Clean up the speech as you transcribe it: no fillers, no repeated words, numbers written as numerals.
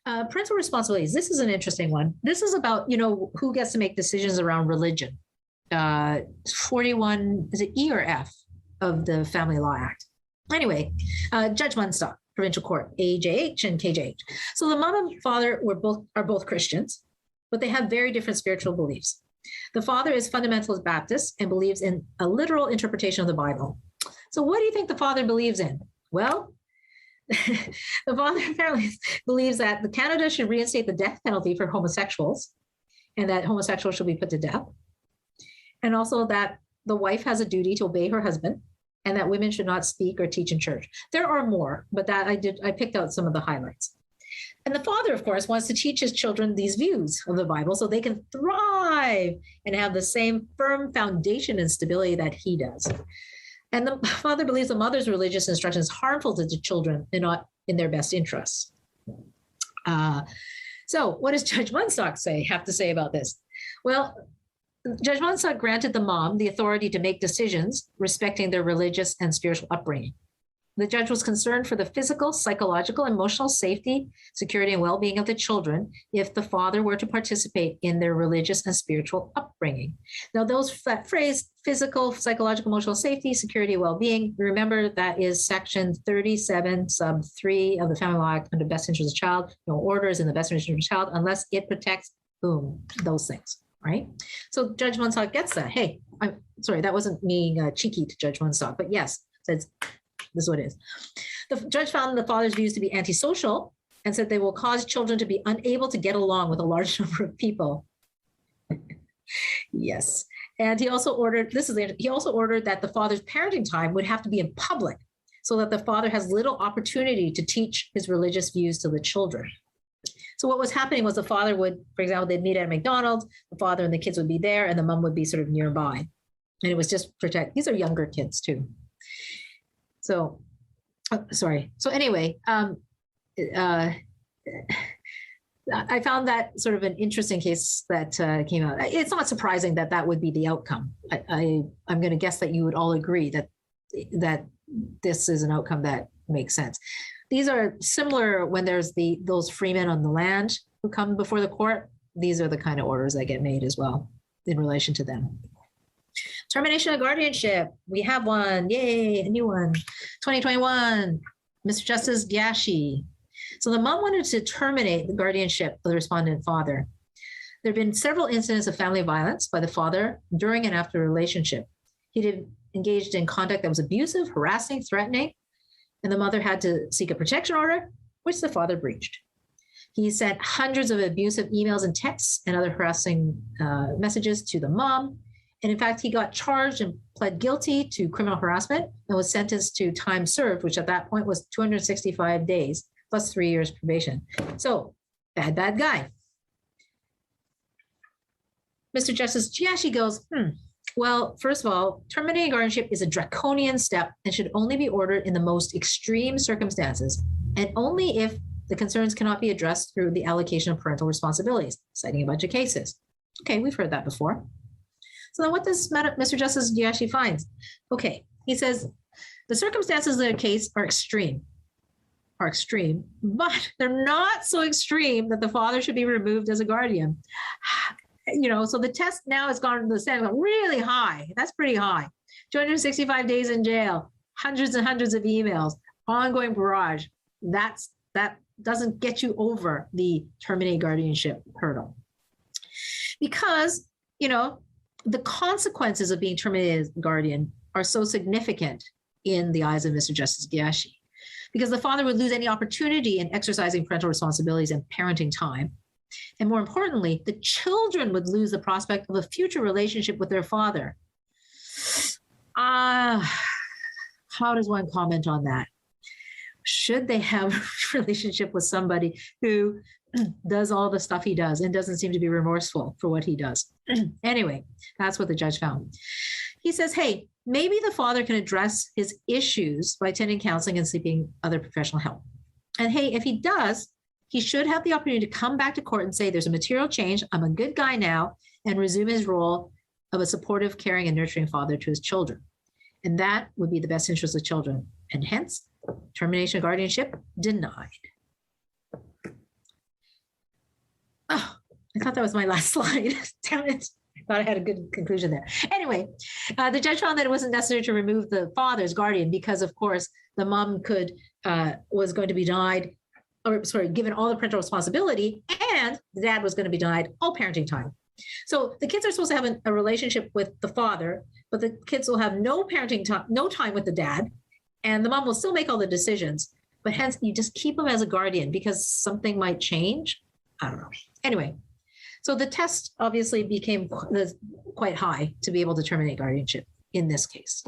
Parental responsibilities. This is an interesting one. This is about, who gets to make decisions around religion. 41, is it E or F of the Family Law Act? Anyway, Judge Munstock, Provincial Court, A.J.H and K.J.H. So the mom and father are both Christians, but they have very different spiritual beliefs. The father is fundamentalist Baptist and believes in a literal interpretation of the Bible. So what do you think the father believes in? Well, the father apparently believes that Canada should reinstate the death penalty for homosexuals and that homosexuals should be put to death. And also that the wife has a duty to obey her husband and that women should not speak or teach in church. There are more, but I picked out some of the highlights. And the father, of course, wants to teach his children these views of the Bible so they can thrive and have the same firm foundation and stability that he does. And the father believes the mother's religious instruction is harmful to the children and not in their best interests. So what does Judge Munstock have to say about this? Well, Judge Munstock granted the mom the authority to make decisions respecting their religious and spiritual upbringing. The judge was concerned for the physical, psychological, emotional safety, security, and well-being of the children if the father were to participate in their religious and spiritual upbringing. Now, that phrase, physical, psychological, emotional safety, security, well-being, remember that is section 37, sub 3 of the Family Law Act under best interest of the child. No order is in the best interest of the child unless it protects, boom, those things, right? So Judge Munstock gets that. Hey, I'm sorry, that wasn't being cheeky to Judge Munstock, but yes, says, this is what it is. The judge found the father's views to be antisocial and said they will cause children to be unable to get along with a large number of people. Yes. And he also ordered that the father's parenting time would have to be in public so that the father has little opportunity to teach his religious views to the children. So what was happening was the father would, for example, they'd meet at McDonald's, the father and the kids would be there and the mom would be sort of nearby. And it was just these are younger kids too. So, sorry. So anyway, I found that sort of an interesting case that came out. It's not surprising that that would be the outcome. I'm going to guess that you would all agree that this is an outcome that makes sense. These are similar when there's those freemen on the land who come before the court. These are the kind of orders that get made as well in relation to them. Termination of guardianship. We have one. Yay, a new one. 2021, Mr. Justice G.H. So the mom wanted to terminate the guardianship of the respondent father. There have been several incidents of family violence by the father during and after the relationship. He engaged in conduct that was abusive, harassing, threatening, and the mother had to seek a protection order, which the father breached. He sent hundreds of abusive emails and texts and other harassing messages to the mom. And in fact, he got charged and pled guilty to criminal harassment and was sentenced to time served, which at that point was 265 days plus 3 years probation. So bad guy. Mr. Justice G.H. goes, well, first of all, terminating guardianship is a draconian step and should only be ordered in the most extreme circumstances and only if the concerns cannot be addressed through the allocation of parental responsibilities, citing a bunch of cases. Okay, we've heard that before. So then what does Mr. Justice G.H. finds? Okay, he says, the circumstances of the case are extreme, but they're not so extreme that the father should be removed as a guardian. So the test now has gone to the standard really high. That's pretty high. 265 days in jail, hundreds and hundreds of emails, ongoing barrage. That doesn't get you over the terminate guardianship hurdle. Because, the consequences of being terminated as guardian are so significant in the eyes of Mr. Justice G.H. because the father would lose any opportunity in exercising parental responsibilities and parenting time. And more importantly, the children would lose the prospect of a future relationship with their father. How does one comment on that? Should they have a relationship with somebody who does all the stuff he does and doesn't seem to be remorseful for what he does? Anyway, that's what the judge found. He says, hey, maybe the father can address his issues by attending counseling and seeking other professional help. And hey, if he does, he should have the opportunity to come back to court and say, there's a material change, I'm a good guy now, and resume his role of a supportive, caring, and nurturing father to his children. And that would be the best interest of children. And hence, termination of guardianship denied. I thought that was my last slide. Damn it. I thought I had a good conclusion there. Anyway, the judge found that it wasn't necessary to remove the father's guardian because, of course, the mom was going to be denied, or sorry, given all the parental responsibility, and the dad was going to be denied all parenting time. So the kids are supposed to have a relationship with the father, but the kids will have no parenting time, no time with the dad, and the mom will still make all the decisions. But hence, you just keep them as a guardian because something might change. I don't know. Anyway, so the test obviously became quite high to be able to terminate guardianship in this case.